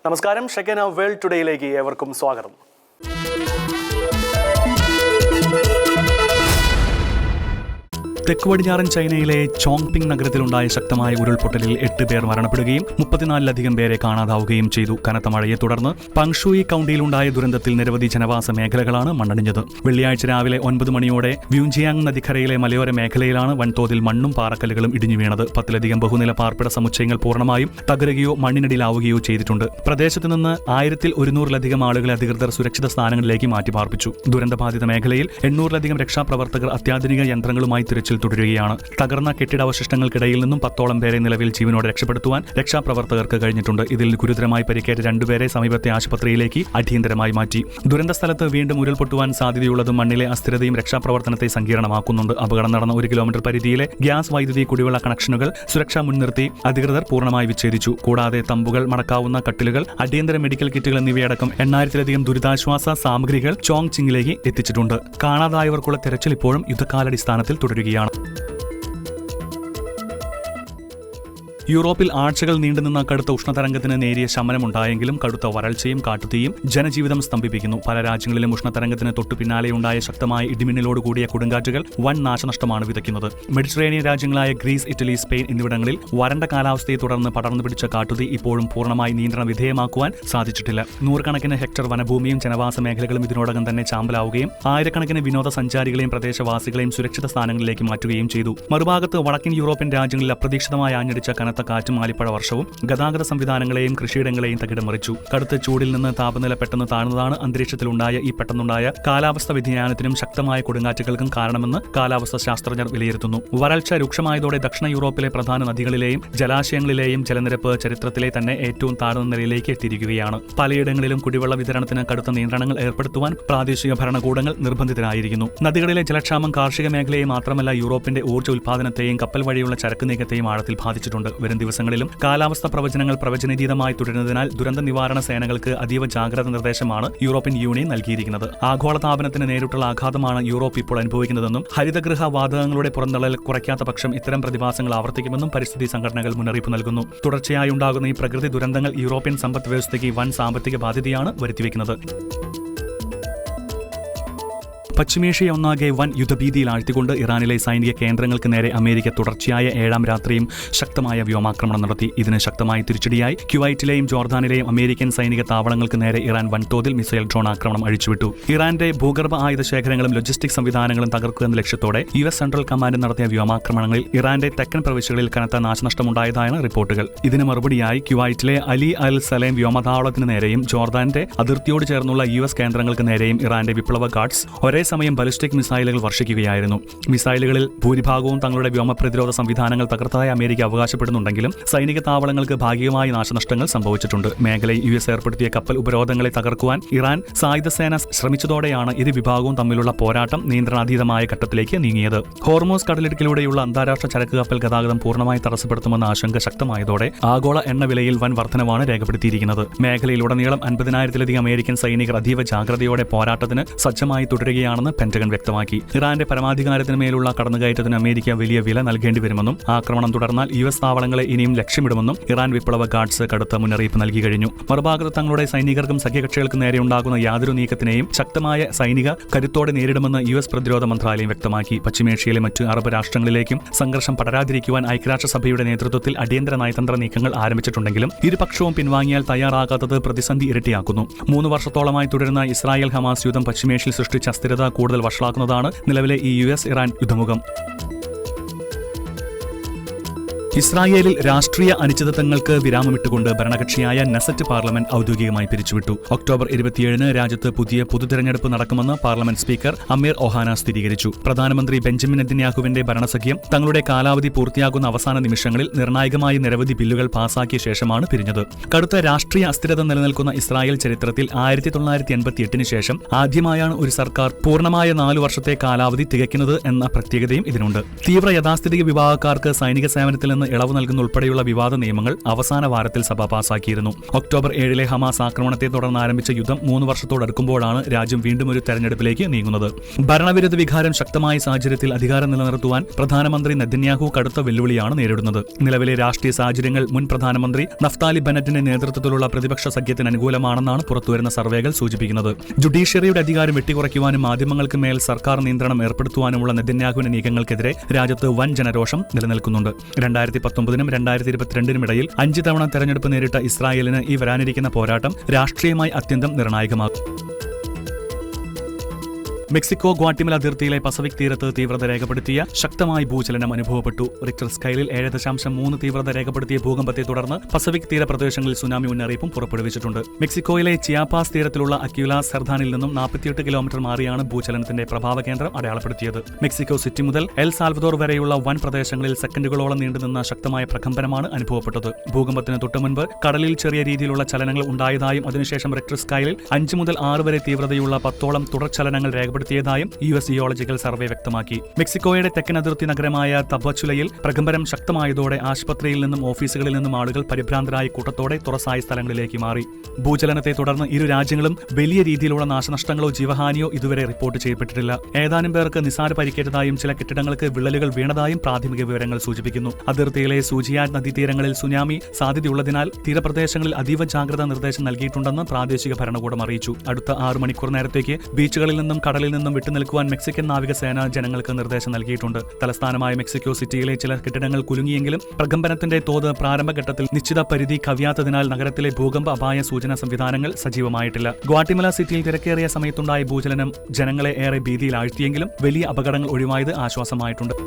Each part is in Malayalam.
നമസ്കാരം, ഷെക്കന വേൾഡ് ടുഡേയിലേക്ക് ഏവർക്കും സ്വാഗതം. തെക്ക് പടിഞ്ഞാറൻ ചൈനയിലെ ചോങ്പിങ് നഗരത്തിലുണ്ടായ ശക്തമായ ഉരുൾപൊട്ടലിൽ 8 പേർ മരണപ്പെടുകയും 34ലധികം പേരെ കാണാതാവുകയും ചെയ്തു. കനത്ത മഴയെ തുടർന്ന് പങ്ഷൂയി കൌണ്ടിയിലുണ്ടായ ദുരന്തത്തിൽ നിരവധി ജനവാസ മേഖലകളാണ് മണ്ണടിഞ്ഞത്. വെള്ളിയാഴ്ച രാവിലെ 9 മണിയോടെ വ്യൂജിയാങ് നദിക്കരയിലെ മലയോര മേഖലയിലാണ് വൻതോതിൽ മണ്ണും പാറക്കല്ലുകളും ഇടിഞ്ഞു വീണത്. 10ലധികം ബഹുനില പാർപ്പിട സമുച്ചയങ്ങൾ പൂർണ്ണമായും തകരുകയോ മണ്ണിനടിയിലാവുകയോ ചെയ്തിട്ടുണ്ട്. പ്രദേശത്ത് നിന്ന് 1100ലധികം ആളുകളെ അധികൃതർ സുരക്ഷിത സ്ഥാനങ്ങളിലേക്ക് മാറ്റിപ്പാർപ്പിച്ചു. ദുരന്തബാധിത മേഖലയിൽ 800ലധികം രക്ഷാപ്രവർത്തകർ അത്യാധുനിക യന്ത്രങ്ങളുമായി തിരച്ചിൽ തുടരുകയാണ്. തകർന്ന കെട്ടിടാവശിഷ്ടങ്ങൾക്കിടയിൽ നിന്നും 10ഓളം പേരെ നിലവിൽ ജീവനോടെ രക്ഷപ്പെടുത്തുവാൻ രക്ഷാപ്രവർത്തകർക്ക് കഴിഞ്ഞിട്ടുണ്ട്. ഇതിൽ ഗുരുതരമായി പരിക്കേറ്റ 2 പേരെ സമീപത്തെ ആശുപത്രിയിലേക്ക് അടിയന്തരമായി മാറ്റി. ദുരന്ത സ്ഥലത്ത് വീണ്ടും ഉരുൾപൊട്ടുവാൻ സാധ്യതയുള്ളതും മണ്ണിലെ അസ്ഥിരതയും രക്ഷാപ്രവർത്തനത്തെ സങ്കീർണമാക്കുന്നുണ്ട്. അപകടം നടന്ന 1 കിലോമീറ്റർ പരിധിയിലെ ഗ്യാസ്, വൈദ്യുതി, കുടിവെള്ള കണക്ഷനുകൾ സുരക്ഷ മുൻനിർത്തി അധികൃതർ പൂർണ്ണമായി വിച്ഛേദിച്ചു. കൂടാതെ തമ്പുകൾ, മടക്കാവുന്ന കട്ടിലുകൾ, അടിയന്തര മെഡിക്കൽ കിറ്റുകൾ എന്നിവയടക്കം 8000ലധികം ദുരിതാശ്വാസ സാമഗ്രികൾ ചോങ്ചിങ്ങിലേക്ക് എത്തിച്ചിട്ടുണ്ട്. കാണാതായവർക്കുള്ള തെരച്ചിൽ ഇപ്പോഴും യുദ്ധകാലാടിസ്ഥാനത്തിൽ തുടരുകയാണ്. യൂറോപ്പിൽ ആഴ്ചകൾ നീണ്ടുനിന്ന കടുത്ത ഉഷ്ണതരംഗത്തിന് നേരിയ ശമനമുണ്ടായെങ്കിലും കടുത്ത വരൾച്ചയും കാട്ടുതീയും ജനജീവിതം സ്തംഭിപ്പിക്കുന്നു. പല രാജ്യങ്ങളിലും ഉഷ്ണതരംഗത്തിന് തൊട്ടു പിന്നാലെയുണ്ടായ ശക്തമായ ഇടിമിന്നലോടുകൂടിയ കൊടുങ്കാറ്റുകൾ വൻ നാശനഷ്ടമാണ് വിതയ്ക്കുന്നത്. മെഡിറ്ററേനിയൻ രാജ്യങ്ങളായ ഗ്രീസ്, ഇറ്റലി, സ്പെയിൻ എന്നിവിടങ്ങളിൽ വരണ്ട കാലാവസ്ഥയെ തുടർന്ന് പടർന്നു പിടിച്ച കാട്ടുതീ ഇപ്പോഴും പൂർണ്ണമായി നിയന്ത്രണ വിധേയമാക്കുവാൻ സാധിച്ചിട്ടില്ല. 100കണക്കിന് ഹെക്ടർ വനഭൂമിയും ജനവാസ മേഖലകളും ഇതിനോടകം തന്നെ ചാമ്പലാവുകയും 1000കണക്കിന് വിനോദസഞ്ചാരികളെയും പ്രദേശവാസികളെയും സുരക്ഷിത സ്ഥാനങ്ങളിലേക്ക് മാറ്റുകയും ചെയ്തു. മറുഭാഗത്ത് വടക്കൻ യൂറോപ്യൻ രാജ്യങ്ങളിൽ അപ്രതീക്ഷിതമായി ആഞ്ഞടിച്ച കനത്ത കാറ്റും ആലിപ്പഴ വർഷവും ഗതാഗത സംവിധാനങ്ങളെയും കൃഷിയിടങ്ങളെയും തകിടം മറിച്ചു. കടുത്ത ചൂടിൽ നിന്ന് താപനില പെട്ടെന്ന് താഴ്ന്നതാണ് അന്തരീക്ഷത്തിലുണ്ടായ ഈ പെട്ടെന്നുണ്ടായ കാലാവസ്ഥ വ്യതിയാനത്തിനും ശക്തമായ കൊടുങ്കാറ്റുകൾക്കും കാരണമെന്ന് കാലാവസ്ഥാ ശാസ്ത്രജ്ഞർ വിലയിരുത്തുന്നു. വരൾച്ച രൂക്ഷമായതോടെ ദക്ഷിണ യൂറോപ്പിലെ പ്രധാന നദികളിലെയും ജലാശയങ്ങളിലെയും ജലനിരപ്പ് ചരിത്രത്തിലെ തന്നെ ഏറ്റവും താഴ്ന്ന നിലയിലേക്ക് എത്തിയിരിക്കുകയാണ്. പലയിടങ്ങളിലും കുടിവെള്ള വിതരണത്തിന് കടുത്ത നിയന്ത്രണങ്ങൾ ഏർപ്പെടുത്തുവാൻ പ്രാദേശിക ഭരണകൂടങ്ങൾ നിർബന്ധിതരായിരിക്കുന്നു. നദികളിലെ ജലക്ഷാമം കാർഷിക മേഖലയെ മാത്രമല്ല യൂറോപ്പിന്റെ ഊർജ്ജ ഉൽപാദനത്തെയും കപ്പൽ വഴിയുള്ള ചരക്ക് നീക്കത്തെയും ആഴത്തിൽ ബാധിച്ചിട്ടുണ്ട്. വരും ദിവസങ്ങളിലും കാലാവസ്ഥാ പ്രവചനങ്ങൾ പ്രവചനതീതമായി തുടരുന്നതിനാൽ ദുരന്ത നിവാരണ സേനകൾക്ക് അതീവ ജാഗ്രത നിർദ്ദേശമാണ് യൂറോപ്യൻ യൂണിയൻ നൽകിയിരിക്കുന്നത്. ആഗോളതാപനത്തിന് നേരിട്ടുള്ള ആഘാതമാണ് യൂറോപ്പ് ഇപ്പോൾ അനുഭവിക്കുന്നതെന്നും ഹരിതഗൃഹ വാതകങ്ങളുടെ പുറന്തള്ളൽ കുറയ്ക്കാത്ത പക്ഷം ഇത്തരം പ്രതിഭാസങ്ങൾ ആവർത്തിക്കുമെന്നും പരിസ്ഥിതി സംഘടനകൾ മുന്നറിയിപ്പ് നൽകുന്നു. തുടർച്ചയായി ഉണ്ടാകുന്ന ഈ പ്രകൃതി ദുരന്തങ്ങൾ യൂറോപ്യൻ സമ്പദ് വ്യവസ്ഥയ്ക്ക് വൻ സാമ്പത്തിക ബാധ്യതയാണ് വരുത്തിവെക്കുന്നത്. പശ്ചിമേഷ്യയെ ഒന്നാകെ വൻ യുദ്ധഭീതിയിൽ ആഴ്ത്തിക്കൊണ്ട് ഇറാനിലെ സൈനിക കേന്ദ്രങ്ങൾക്ക് നേരെ അമേരിക്ക തുടർച്ചയായ 7ാം രാത്രിയും ശക്തമായ വ്യോമാക്രമണം നടത്തി. ഇതിന് ശക്തമായ തിരിച്ചടിയായി കുവൈറ്റിലെയും ജോർദാനിലെയും അമേരിക്കൻ സൈനിക താവളങ്ങൾക്ക് നേരെ ഇറാൻ വൻതോതിൽ മിസൈൽ ഡ്രോൺ ആക്രമണം അഴിച്ചുവിട്ടു. ഇറാന്റെ ഭൂഗർഭ ആയുധ ശേഖരങ്ങളും ലോജിസ്റ്റിക് സംവിധാനങ്ങളും തകർക്കുക എന്ന ലക്ഷ്യത്തോടെ US സെൻട്രൽ കമാൻഡ് നടത്തിയ വ്യോമാക്രമണങ്ങളിൽ ഇറാന്റെ തെക്കൻ പ്രവിശ്യകളിൽ കനത്ത നാശനഷ്ടമുണ്ടായതാണ് റിപ്പോർട്ടുകൾ. ഇതിന് മറുപടിയായി കുവൈറ്റിലെ അലി അൽ സലേം വ്യോമതാവളത്തിന് നേരെയും ജോർദാന്റെ അതിർത്തിയോട് ചേർന്നുള്ള US കേന്ദ്രങ്ങൾക്ക് നേരെയും ഇറാന്റെ വിപ്ലവ ഗാർഡ്സ് ഒരേ സമയം ബലിസ്റ്റിക് മിസൈലുകൾ വർഷിക്കുകയായിരുന്നു. മിസൈലുകളിൽ ഭൂരിഭാഗവും തങ്ങളുടെ വ്യോമപ്രതിരോധ സംവിധാനങ്ങൾ തകർത്തതായി അമേരിക്ക അവകാശപ്പെടുന്നുണ്ടെങ്കിലും സൈനിക താവളങ്ങൾക്ക് ഭാഗികമായ നാശനഷ്ടങ്ങൾ സംഭവിച്ചിട്ടുണ്ട്. മേഖലയിൽ US ഏർപ്പെടുത്തിയ കപ്പൽ ഉപരോധങ്ങളെ തകർക്കുവാൻ ഇറാൻ സായുധസേന ശ്രമിച്ചതോടെയാണ് ഇരു വിഭാഗവും തമ്മിലുള്ള പോരാട്ടം നിയന്ത്രണാതീതമായ ഘട്ടത്തിലേക്ക് നീങ്ങിയത്. ഹോർമോസ് കടലിടുക്കിലൂടെയുള്ള അന്താരാഷ്ട്ര ചരക്ക് കപ്പൽ ഗതാഗതം പൂർണ്ണമായി തടസ്സപ്പെടുത്തുമെന്ന ആശങ്ക ശക്തമായതോടെ ആഗോള എണ്ണവിലയിൽ വൻ വർധനവാണ് രേഖപ്പെടുത്തിയിരിക്കുന്നത്. മേഖലയിലുടനീളം 50,000-ലധികം അമേരിക്കൻ സൈനികർ അതീവ ജാഗ്രതയോടെ പോരാട്ടത്തിന് സജ്ജമായി തുടരുകയാണെന്ന് പെന്റഗൺ വ്യക്തമാക്കി. ഇറാന്റെ പരമാധികാരത്തിന് മേലുള്ള കടന്നുകയറ്റത്തിന് അമേരിക്ക വലിയ വില നൽകേണ്ടി വരുമെന്നും ആക്രമണം തുടർന്നാൽ US താവളങ്ങളെ ഇനിയും ലക്ഷ്യമിടുമെന്നും ഇറാൻ വിപ്ലവ ഗാർഡ്സ് കടുത്ത മുന്നറിയിപ്പ് നൽകി കഴിഞ്ഞു. മറുഭാഗത്ത് തങ്ങളുടെ സൈനികർക്കും സഖ്യകക്ഷികൾക്കും നേരെ ഉണ്ടാകുന്ന യാതൊരു നീക്കത്തിനെയും ശക്തമായ സൈനിക കരുത്തോടെ നേരിടുമെന്ന് US പ്രതിരോധ മന്ത്രാലയം വ്യക്തമാക്കി. പശ്ചിമേഷ്യയിലെ മറ്റ് അറബ് രാഷ്ട്രങ്ങളിലേക്കും സംഘർഷം പടരാതിരിക്കുവാൻ ഐക്യരാഷ്ട്രസഭയുടെ നേതൃത്വത്തിൽ അടിയന്തര നയതന്ത്ര നീക്കങ്ങൾ ആരംഭിച്ചിട്ടുണ്ടെങ്കിലും ഇരുപക്ഷവും പിൻവാങ്ങിയാൽ തയ്യാറാകാത്തത് പ്രതിസന്ധി ഇരട്ടിയാക്കുന്നു. 3 വർഷത്തോളമായി തുടരുന്ന ഇസ്രായേൽ ഹമാസ് യുദ്ധം പശ്ചിമേഷ്യയിൽ സൃഷ്ടിച്ച അസ്ഥിരത കൂടുതൽ വഷളാക്കുന്നതാണ് നിലവിലെ ഈ US ഇറാൻ യുദ്ധമുഖം. ഇസ്രായേലിൽ രാഷ്ട്രീയ അനിശ്ചിതത്വങ്ങൾക്ക് വിരാമമിട്ടുകൊണ്ട് ഭരണകക്ഷിയായ നെസറ്റ് പാർലമെന്റ് ഔദ്യോഗികമായി പിരിച്ചുവിട്ടു. ഒക്ടോബർ 27-ന് രാജ്യത്ത് പുതിയ പൊതുതെരഞ്ഞെടുപ്പ് നടക്കുമെന്ന് പാർലമെന്റ് സ്പീക്കർ അമീർ ഒഹാന സ്ഥിരീകരിച്ചു. പ്രധാനമന്ത്രി ബെഞ്ചമിൻ നെതന്യാഹുവിന്റെ ഭരണസഖ്യം തങ്ങളുടെ കാലാവധി പൂർത്തിയാകുന്ന അവസാന നിമിഷങ്ങളിൽ നിർണായകമായ നിരവധി ബില്ലുകൾ പാസാക്കിയ ശേഷമാണ് പിരിഞ്ഞത്. കടുത്ത രാഷ്ട്രീയ അസ്ഥിരത നിലനിൽക്കുന്ന ഇസ്രായേൽ ചരിത്രത്തിൽ 1988-ന് ശേഷം ആദ്യമായാണ് ഒരു സർക്കാർ പൂർണ്ണമായ 4 വർഷത്തെ കാലാവധി തികയ്ക്കുന്നത് എന്ന പ്രത്യേകതയും ഇതിനുണ്ട്. തീവ്ര യാഥാസ്ഥിതിക വിഭാഗക്കാർക്ക് സൈനിക സേവനത്തിൽ നിന്ന് നിന്ന് ഇളവ് നൽകുന്ന ഉൾപ്പെടെയുള്ള വിവാദ നിയമങ്ങൾ അവസാന വാരത്തിൽ സഭ പാസാക്കിയിരുന്നു. ഒക്ടോബർ 7 ഹമാസ് ആക്രമണത്തെ തുടർന്ന് ആരംഭിച്ച യുദ്ധം 3 വർഷത്തോടടുക്കുമ്പോഴാണ് രാജ്യം വീണ്ടും ഒരു തെരഞ്ഞെടുപ്പിലേക്ക് നീങ്ങുന്നത്. ഭരണവിരുദ്ധ വികാരം ശക്തമായ സാഹചര്യത്തിൽ അധികാരം നിലനിർത്തുവാൻ പ്രധാനമന്ത്രി നെതന്യാഹു കടുത്ത വെല്ലുവിളിയാണ് നേരിടുന്നത്. നിലവിലെ രാഷ്ട്രീയ സാഹചര്യങ്ങൾ മുൻ പ്രധാനമന്ത്രി നഫ്താലി ബെന്നറ്റിന്റെ നേതൃത്വത്തിലുള്ള പ്രതിപക്ഷ സഖ്യത്തിന് അനുകൂലമാണെന്നാണ് പുറത്തുവരുന്ന സർവേകൾ സൂചിപ്പിക്കുന്നത്. ജുഡീഷ്യറിയുടെ അധികാരം വെട്ടിക്കുറയ്ക്കുവാനും മാധ്യമങ്ങൾക്ക് മേൽ സർക്കാർ നിയന്ത്രണം ഏർപ്പെടുത്തുവാനുമുള്ള നെതന്യാഹുവിന്റെ നീക്കങ്ങൾക്കെതിരെ രാജ്യത്ത് വൻ ജനരോഷം നിലനിൽക്കുന്നുണ്ട്. 2019-നും 2022-നും ഇടയിൽ 5 തവണ തെരഞ്ഞെടുപ്പ് നേരിട്ട ഇസ്രായേലിന് ഈ വരാനിരിക്കുന്ന പോരാട്ടം രാഷ്ട്രീയമായി അത്യന്തം നിർണായകമാകും. മെക്സിക്കോ ഗ്വാട്ടിമല അതിർത്തിയിലെ പസഫിക് തീരത്ത് തീവ്രത രേഖപ്പെടുത്തിയ ശക്തമായ ഭൂചലനം അനുഭവപ്പെട്ടു. റിക്ടർ സ്കെയിലിൽ 7.3 തീവ്രത രേഖപ്പെടുത്തിയ ഭൂകമ്പത്തെ തുടർന്ന് പസഫിക് തീരപ്രദേശങ്ങളിൽ സുനാമി മുന്നറിയിപ്പും പുറപ്പെടുവിച്ചിട്ടുണ്ട്. മെക്സിക്കോയിലെ ചിയാപാസ് തീരത്തിലുള്ള അക്യുലാസ് സെർദാനിൽ നിന്നും 48 കിലോമീറ്റർ മാറിയാണ് ഭൂചലനത്തിന്റെ പ്രഭാവ കേന്ദ്രം അടയാളപ്പെടുത്തിയത്. മെക്സിക്കോ സിറ്റി മുതൽ എൽ സാൽവദോർ വരെയുള്ള വൻ പ്രദേശങ്ങളിൽ സെക്കൻഡുകളോളം നീണ്ടുനിന്ന ശക്തമായ പ്രകമ്പനമാണ് അനുഭവപ്പെട്ടത്. ഭൂകമ്പത്തിന് തൊട്ടുമുൻപ് കടലിൽ ചെറിയ രീതിയിലുള്ള ചലനങ്ങൾ ഉണ്ടായതായും അതിനുശേഷം റിക്ടർ സ്കെയിലിൽ 5 മുതൽ 6 വരെ തീവ്രതയുള്ള 10ഓളം തുടർചലനങ്ങൾ രേഖപ്പെടുത്തിയതായും US ജിയോളജിക്കൽ സർവേ വ്യക്തമാക്കി. മെക്സിക്കോയുടെ തെക്കൻ അതിർത്തി നഗരമായ തബച്ചുലയിൽ പ്രകമ്പനം ശക്തമായതോടെ ആശുപത്രിയിൽ നിന്നും ഓഫീസുകളിൽ നിന്നും ആളുകൾ പരിഭ്രാന്തരായ കൂട്ടത്തോടെ തുറസായ സ്ഥലങ്ങളിലേക്ക് മാറി. ഭൂചലനത്തെ തുടർന്ന് ഇരു രാജ്യങ്ങളും വലിയ രീതിയിലുള്ള നാശനഷ്ടങ്ങളോ ജീവഹാനിയോ ഇതുവരെ റിപ്പോർട്ട് ചെയ്യപ്പെട്ടിട്ടില്ല. ഏതാനും പേർക്ക് നിസാര പരിക്കേറ്റതായും ചില കെട്ടിടങ്ങൾക്ക് വിള്ളലുകൾ വീണതായും പ്രാഥമിക വിവരങ്ങൾ സൂചിപ്പിക്കുന്നു. അതിർത്തിയിലെ സൂചിയാറ്റ് നദീതീരങ്ങളിൽ സുനാമി സാധ്യതയുള്ളതിനാൽ തീരപ്രദേശങ്ങളിൽ അതീവ ജാഗ്രതാ നിർദ്ദേശം നൽകിയിട്ടുണ്ടെന്ന് പ്രാദേശിക ഭരണകൂടം അറിയിച്ചു. അടുത്ത 6 മണിക്കൂർ നേരത്തേക്ക് ബീച്ചുകളിൽ നിന്നും കടലിൽ നിന്നും വിട്ടുനിൽക്കുവാൻ മെക്സിക്കൻ നാവികസേന ജനങ്ങൾക്ക് നിർദ്ദേശം നൽകിയിട്ടുണ്ട്. തലസ്ഥാനമായ മെക്സിക്കോ സിറ്റിയിലെ ചില കെട്ടിടങ്ങൾ കുലുങ്ങിയെങ്കിലും പ്രകമ്പനത്തിന്റെ തോത് പ്രാരംഭഘട്ടത്തിൽ നിശ്ചിത പരിധി കവിയാത്തതിനാൽ നഗരത്തിലെ ഭൂകമ്പ അപായ സൂചനാ സംവിധാനങ്ങൾ സജീവമായിട്ടില്ല. ഗ്വാട്ടിമല സിറ്റിയിൽ തിരക്കേറിയ സമയത്തുണ്ടായ ഭൂചലനം ജനങ്ങളെ ഏറെ ഭീതിയിൽ ആഴ്ത്തിയെങ്കിലും വലിയ അപകടങ്ങൾ ഒഴിവായത് ആശ്വാസമായിട്ടുണ്ട്.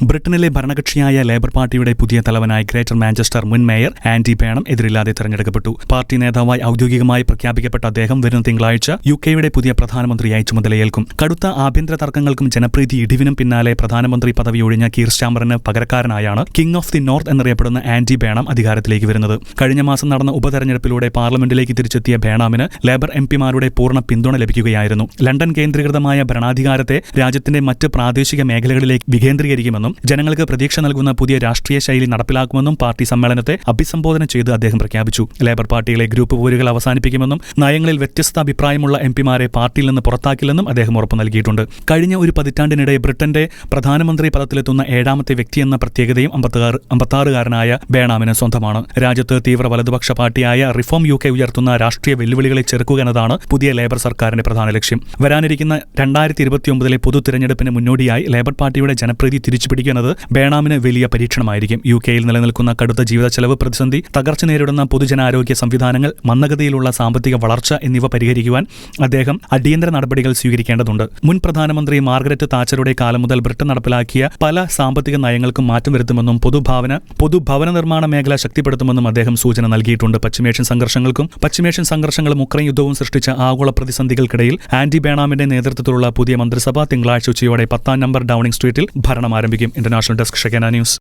ബ്രിട്ടനിലെ ഭരണകക്ഷിയായ ലേബർ പാർട്ടിയുടെ പുതിയ തലവനായി ഗ്രേറ്റർ മാഞ്ചസ്റ്റർ മുൻ മേയർ ആൻഡി ബേണം എതിരില്ലാതെ തെരഞ്ഞെടുക്കപ്പെട്ടു. പാർട്ടി നേതാവായി ഔദ്യോഗികമായി പ്രഖ്യാപിക്കപ്പെട്ട അദ്ദേഹം വരുന്ന തിങ്കളാഴ്ച UK പുതിയ പ്രധാനമന്ത്രിയായി ചുമതലയേൽക്കും. കടുത്ത ആഭ്യന്തര തർക്കങ്ങൾക്കും ജനപ്രീതി ഇടിവിനും പിന്നാലെ പ്രധാനമന്ത്രി പദവി ഒഴിഞ്ഞ കീർ സ്റ്റാമറിന് പകരക്കാരനായാണ് കിങ് ഓഫ് ദി നോർത്ത് എന്നറിയപ്പെടുന്ന ആൻഡി ബേണം അധികാരത്തിലേക്ക് വരുന്നത്. കഴിഞ്ഞ മാസം നടന്ന ഉപതെരഞ്ഞെടുപ്പിലൂടെ പാർലമെന്റിലേക്ക് തിരിച്ചെത്തിയ ബേണാമിന് ലേബർ MPമാരുടെ പൂർണ്ണ പിന്തുണ ലഭിക്കുകയായിരുന്നു. ലണ്ടൻ കേന്ദ്രീകൃതമായ ഭരണാധികാരത്തെ രാജ്യത്തിന്റെ മറ്റ് പ്രാദേശിക മേഖലകളിലേക്ക് വികേന്ദ്രീകരിക്കുമെന്നും ജനങ്ങൾക്ക് പ്രതീക്ഷ നൽകുന്ന പുതിയ രാഷ്ട്രീയ ശൈലി നടപ്പിലാക്കുമെന്നും പാർട്ടി സമ്മേളനത്തെ അഭിസംബോധന ചെയ്ത് അദ്ദേഹം പ്രഖ്യാപിച്ചു. ലേബർ പാർട്ടിയിലെ ഗ്രൂപ്പ് പോരുകൾ അവസാനിപ്പിക്കുമെന്നും നയങ്ങളിൽ വ്യത്യസ്ത അഭിപ്രായമുള്ള MPമാരെ പാർട്ടിയിൽ നിന്ന് പുറത്താക്കില്ലെന്നും അദ്ദേഹം ഉറപ്പു നൽകിയിട്ടുണ്ട്. കഴിഞ്ഞ ഒരു പതിറ്റാണ്ടിനിടെ ബ്രിട്ടന്റെ പ്രധാനമന്ത്രി പദത്തിലെത്തുന്ന 7ാമത്തെ വ്യക്തിയെന്ന പ്രത്യേകതയും 56-കാരനായ ബേണാമിന് സ്വന്തമാണ്. രാജ്യത്ത് തീവ്ര വലതുപക്ഷ പാർട്ടിയായ റിഫോം UK ഉയർത്തുന്ന രാഷ്ട്രീയ വെല്ലുവിളികളെ ചെറുക്കുക എന്നതാണ് പുതിയ ലേബർ സർക്കാരിന്റെ പ്രധാന ലക്ഷ്യം. വരാനിരിക്കുന്ന 2029 പൊതു തിരഞ്ഞെടുപ്പിന് മുന്നോടിയായി ലേബർ പാർട്ടിയുടെ ജനപ്രീതി തിരിച്ചുപിടിക്കുന്നത് ബേണാമിന് വലിയ പരീക്ഷണമായിരിക്കും. UK നിലനിൽക്കുന്ന കടുത്ത ജീവിത ചെലവ് പ്രതിസന്ധി, തകർച്ച നേരിടുന്ന പൊതുജനാരോഗ്യ സംവിധാനങ്ങൾ, മന്ദഗതിയിലുള്ള സാമ്പത്തിക വളർച്ച എന്നിവ പരിഹരിക്കുവാൻ അദ്ദേഹം അടിയന്തര നടപടികൾ സ്വീകരിക്കേണ്ടതുണ്ട്. മുൻ പ്രധാനമന്ത്രി മാർഗരറ്റ് താച്ചറുടെ കാലം മുതൽ ബ്രിട്ടൻ നടപ്പിലാക്കിയ പല സാമ്പത്തിക നയങ്ങൾക്കും മാറ്റം വരുത്തുമെന്നും പൊതുഭവന നിർമ്മാണ മേഖല ശക്തിപ്പെടുത്തുമെന്നും അദ്ദേഹം സൂചന നൽകിയിട്ടുണ്ട്. പശ്ചിമേഷ്യൻ സംഘർഷങ്ങളും ഉക്രൈൻ യുദ്ധവും സൃഷ്ടിച്ച ആഗോള പ്രതിസന്ധികൾക്കിടയിൽ ആൻഡി ബേണാമിന്റെ നേതൃത്വത്തിലുള്ള പുതിയ മന്ത്രിസഭ തിങ്കളാഴ്ച ഉച്ചയോടെ 10ാം നമ്പർ ഡൌണിംഗ് സ്ട്രീറ്റിൽ ഭരണം ആരംഭിക്കും. International desk Shekinah news.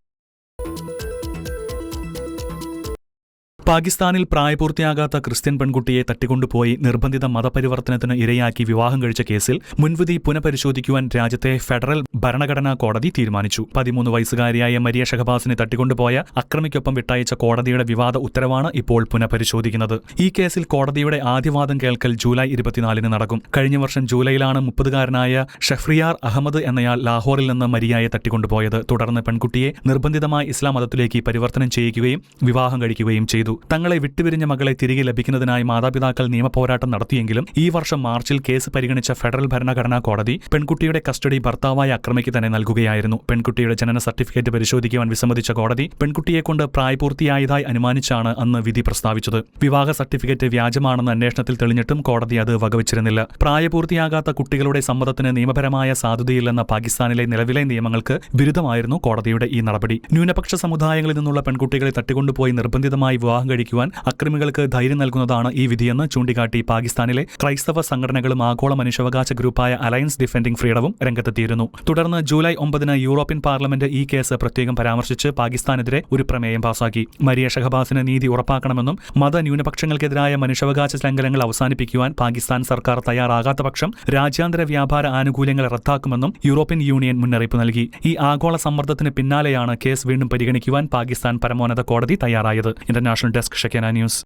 പാകിസ്ഥാനിൽ പ്രായപൂർത്തിയാകാത്ത ക്രിസ്ത്യൻ പെൺകുട്ടിയെ തട്ടിക്കൊണ്ടുപോയി നിർബന്ധിത മതപരിവർത്തനത്തിന് ഇരയാക്കി വിവാഹം കഴിച്ച കേസിൽ മുൻവിധി പുനഃപരിശോധിക്കുവാൻ രാജ്യത്തെ ഫെഡറൽ ഭരണഘടനാ കോടതി തീരുമാനിച്ചു. 13 വയസ്സുകാരിയായ മരിയ ഷഹബാസിനെ തട്ടിക്കൊണ്ടുപോയ അക്രമിക്കൊപ്പം വിട്ടയച്ച കോടതിയുടെ വിവാദ ഉത്തരവാണ് ഇപ്പോൾ പുനഃപരിശോധിക്കുന്നത്. ഈ കേസിൽ കോടതിയുടെ ആദ്യവാദം കേൾക്കൽ ജൂലൈ 24 നടക്കും. കഴിഞ്ഞ വർഷം ജൂലൈയിലാണ് 30-കാരനായ ഷഫ്രിയാർ അഹമ്മദ് എന്നയാൾ ലാഹോറിൽ നിന്ന് മരിയയെ തട്ടിക്കൊണ്ടുപോയത്. തുടർന്ന് പെൺകുട്ടിയെ നിർബന്ധിതമായി ഇസ്ലാം മതത്തിലേക്ക് പരിവർത്തനം ചെയ്യുകയും വിവാഹം കഴിക്കുകയും ചെയ്തു. തങ്ങളെ വിട്ടുപിരിഞ്ഞ മകളെ തിരികെ ലഭിക്കുന്നതിനായി മാതാപിതാക്കൾ നിയമപോരാട്ടം നടത്തിയെങ്കിലും ഈ വർഷം മാർച്ചിൽ കേസ് പരിഗണിച്ച ഫെഡറൽ ഭരണഘടനാ കോടതി പെൺകുട്ടിയുടെ കസ്റ്റഡി ഭർത്താവായ അക്രമിക്ക് തന്നെ നൽകുകയായിരുന്നു. പെൺകുട്ടിയുടെ ജനന സർട്ടിഫിക്കറ്റ് പരിശോധിക്കുവാൻ വിസമ്മതിച്ച കോടതി പെൺകുട്ടിയെക്കൊണ്ട് പ്രായപൂർത്തിയായതായി അനുമാനിച്ചാണ് അന്ന് വിധി പ്രസ്താവിച്ചത്. വിവാഹ സർട്ടിഫിക്കറ്റ് വ്യാജമാണെന്ന് അന്വേഷണത്തിൽ തെളിഞ്ഞിട്ടും കോടതി അത് വകവച്ചിരുന്നില്ല. പ്രായപൂർത്തിയാകാത്ത കുട്ടികളുടെ സമ്മതത്തിന് നിയമപരമായ സാധുതയില്ലെന്ന പാകിസ്ഥാനിലെ നിലവിലെ നിയമങ്ങൾക്ക് വിരുദ്ധമായിരുന്നു കോടതിയുടെ ഈ നടപടി. ന്യൂനപക്ഷ സമുദായങ്ങളിൽ നിന്നുള്ള പെൺകുട്ടികളെ തട്ടിക്കൊണ്ടുപോയി നിർബന്ധിതമായി വിവാഹം കഴിക്കുവാൻ അക്രമികൾക്ക് ധൈര്യം നൽകുന്നതാണ് ഈ വിധിയെന്ന് ചൂണ്ടിക്കാട്ടി പാകിസ്ഥാനിലെ ക്രൈസ്തവ സംഘടനകളും ആഗോള മനുഷ്യാവകാശ ഗ്രൂപ്പായ അലയൻസ് ഡിഫെൻഡിംഗ് ഫ്രീഡവും രംഗത്തെത്തിയിരുന്നു. തുടർന്ന് ജൂലൈ 9 യൂറോപ്യൻ പാർലമെന്റ് ഈ കേസ് പ്രത്യേകം പരാമർശിച്ച് പാകിസ്ഥാനെതിരെ ഒരു പ്രമേയം പാസാക്കി. മരിയ ഷഹബാസിന് നീതി ഉറപ്പാക്കണമെന്നും മതന്യൂനപക്ഷങ്ങൾക്കെതിരായ മനുഷ്യാവകാശ ലംഘനങ്ങൾ അവസാനിപ്പിക്കുവാൻ പാകിസ്ഥാൻ സർക്കാർ തയ്യാറാകാത്ത പക്ഷം രാജ്യാന്തര വ്യാപാര ആനുകൂല്യങ്ങൾ റദ്ദാക്കുമെന്നും യൂറോപ്യൻ യൂണിയൻ മുന്നറിയിപ്പ് നൽകി. ഈ ആഗോള സമ്മർദ്ദത്തിന് പിന്നാലെയാണ് കേസ് വീണ്ടും പരിഗണിക്കുവാൻ പാകിസ്ഥാൻ പരമോന്നത കോടതി തയ്യാറായത്. International desk Shekinah news.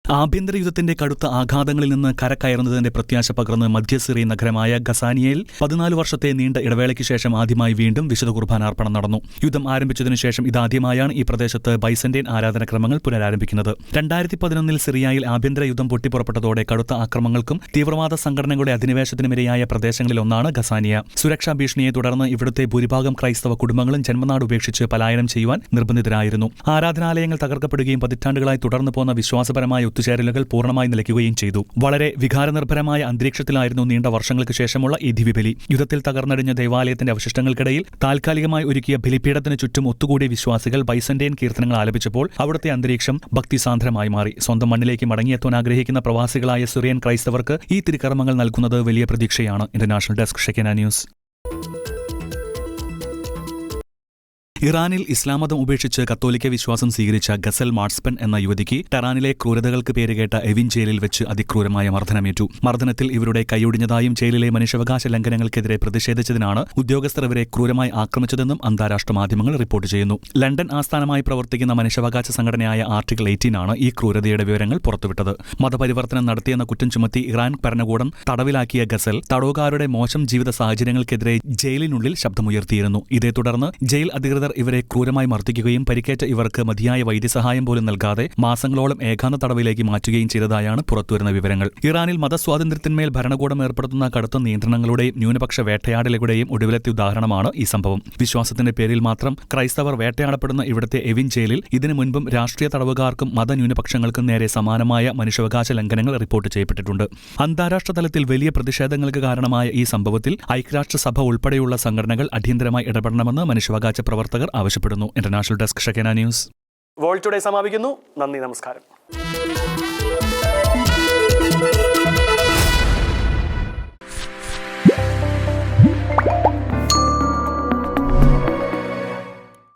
ആഭ്യന്തര യുദ്ധത്തിന്റെ കടുത്ത ആഘാതങ്ങളിൽ നിന്ന് കരകയറുന്നതിന്റെ പ്രത്യാശ പകർന്ന് മധ്യ സിറിയൻ നഗരമായ ഗസാനിയയിൽ 14 വർഷത്തെ നീണ്ട ഇടവേളയ്ക്ക് ശേഷം ആദ്യമായി വീണ്ടും വിശുദ്ധ കുർബാനാർപ്പണം നടന്നു. യുദ്ധം ആരംഭിച്ചതിനു ശേഷം ഇതാദ്യമായാണ് ഈ പ്രദേശത്ത് ബൈസന്റൈൻ ആരാധനക്രമങ്ങൾ പുനരാരംഭിക്കുന്നത്. 2011 സിറിയയിൽ ആഭ്യന്തര യുദ്ധം പൊട്ടിപ്പുറപ്പെട്ടതോടെ കടുത്ത ആക്രമണങ്ങൾക്കും തീവ്രവാദ സംഘടനകളുടെ അധിനിവേശത്തിനുമിരയായ പ്രദേശങ്ങളിലൊന്നാണ് ഗസാനിയ. സുരക്ഷാ ഭീഷണിയെ തുടർന്ന് ഇവിടുത്തെ ഭൂരിഭാഗം ക്രൈസ്തവ കുടുംബങ്ങളും ജന്മനാട് ഉപേക്ഷിച്ച് പലായനം ചെയ്യുവാൻ നിർബന്ധിതരായിരുന്നു. ആരാധനാലയങ്ങൾ തകർക്കപ്പെടുകയും പതിറ്റാണ്ടുകളായി തുടർന്നു പോന്ന വിശ്വാസപരമായ ഒത്തുചേരലുകൾ പൂർണ്ണമായി നിലയ്ക്കുകയും ചെയ്തു. വളരെ വികാരനിർഭരമായ അന്തരീക്ഷത്തിലായിരുന്നു നീണ്ട വർഷങ്ങൾക്ക് ശേഷമുള്ള ഈ ദിവ്യബലി. യുദ്ധത്തിൽ തകർന്നടിഞ്ഞ ദേവാലയത്തിന്റെ അവശിഷ്ടങ്ങൾക്കിടയിൽ താൽക്കാലികമായി ഒരുക്കിയ ബലിപീഠത്തിന് ചുറ്റും ഒത്തുകൂടിയ വിശ്വാസികൾ ബൈസന്റൈൻ കീർത്തനങ്ങൾ ആലപിച്ചപ്പോൾ അവിടുത്തെ അന്തരീക്ഷം ഭക്തിസാന്ദ്രമായി മാറി. സ്വന്തം മണ്ണിലേക്ക് മടങ്ങിയെത്താൻ ആഗ്രഹിക്കുന്ന പ്രവാസികളായ സിറിയൻ ക്രൈസ്തവർക്ക് ഈ തിരുക്കർമ്മങ്ങൾ നൽകുന്നത് വലിയ പ്രതീക്ഷയാണ്. International desk Shekinah news. ഇറാനിൽ ഇസ്ലാം മതം ഉപേക്ഷിച്ച് കത്തോലിക്ക വിശ്വാസം സ്വീകരിച്ച ഗസൽ മാർട്സ്പെൻ എന്ന യുവതിക്ക് ടെറാനിലെ ക്രൂരതകൾക്ക് പേരുകേട്ട എവിൻ ജയിലിൽ വെച്ച് അതിക്രൂരമായ മർദ്ദനമേറ്റു. മർദ്ദനത്തിൽ ഇവരുടെ കൈയൊടിഞ്ഞതായും ജയിലിലെ മനുഷ്യാവകാശ ലംഘനങ്ങൾക്കെതിരെ പ്രതിഷേധിച്ചതിനാണ് ഉദ്യോഗസ്ഥർ ഇവരെ ക്രൂരമായി ആക്രമിച്ചതെന്നും അന്താരാഷ്ട്ര മാധ്യമങ്ങൾ റിപ്പോർട്ട് ചെയ്യുന്നു. ലണ്ടൻ ആസ്ഥാനമായി പ്രവർത്തിക്കുന്ന മനുഷ്യാവകാശ സംഘടനയായ ആർട്ടിക്കിൾ 18 ആണ് ഈ ക്രൂരതയുടെ വിവരങ്ങൾ പുറത്തുവിട്ടത്. മതപരിവർത്തനം നടത്തിയെന്ന കുറ്റം ചുമത്തി ഇറാൻ ഭരണകൂടം തടവിലാക്കിയ ഗസൽ തടവുകാരുടെ മോശം ജീവിത സാഹചര്യങ്ങൾക്കെതിരെ ജയിലിനുള്ളിൽ ശബ്ദമുയർത്തിയിരുന്നു. ഇതേ തുടർന്ന് ജയിൽ അധികൃതർ ഇവരെ ക്രൂരമായി മർദ്ദിക്കുകയും പരിക്കേറ്റ ഇവർക്ക് മതിയായ വൈദ്യസഹായം പോലും നൽകാതെ മാസങ്ങളോളം ഏകാന്ത തടവിലേക്ക് മാറ്റുകയും ചെയ്തതായാണ് പുറത്തുവരുന്ന വിവരങ്ങൾ. ഇറാനിൽ മതസ്വാതന്ത്ര്യത്തിന്മേൽ ഭരണകൂടം ഏർപ്പെടുത്തുന്ന കടുത്ത നിയന്ത്രണങ്ങളുടെയും ന്യൂനപക്ഷ വേട്ടയാടലുകളുടെയും ഒടുവിലത്തെ ഉദാഹരണമാണ് ഈ സംഭവം. വിശ്വാസത്തിന്റെ പേരിൽ മാത്രം ക്രൈസ്തവർ വേട്ടയാടപ്പെടുന്ന ഇവിടുത്തെ എവിൻ ജയിലിൽ ഇതിനു മുൻപും രാഷ്ട്രീയ തടവുകാർക്കും മതന്യൂനപക്ഷങ്ങൾക്കും നേരെ സമാനമായ മനുഷ്യാവകാശ ലംഘനങ്ങൾ റിപ്പോർട്ട് ചെയ്യപ്പെട്ടിട്ടുണ്ട്. അന്താരാഷ്ട്ര തലത്തിൽ വലിയ പ്രതിഷേധങ്ങൾക്ക് കാരണമായ ഈ സംഭവത്തിൽ ഐക്യരാഷ്ട്രസഭ ഉൾപ്പെടെയുള്ള സംഘടനകൾ അടിയന്തരമായി ഇടപെടണമെന്ന് മനുഷ്യാവകാശ പ്രവർത്തകർ ആവശ്യപ്പെടുന്നു. International desk Shekinah news. World today സമാപിക്കുന്നു. നന്ദി, നമസ്കാരം.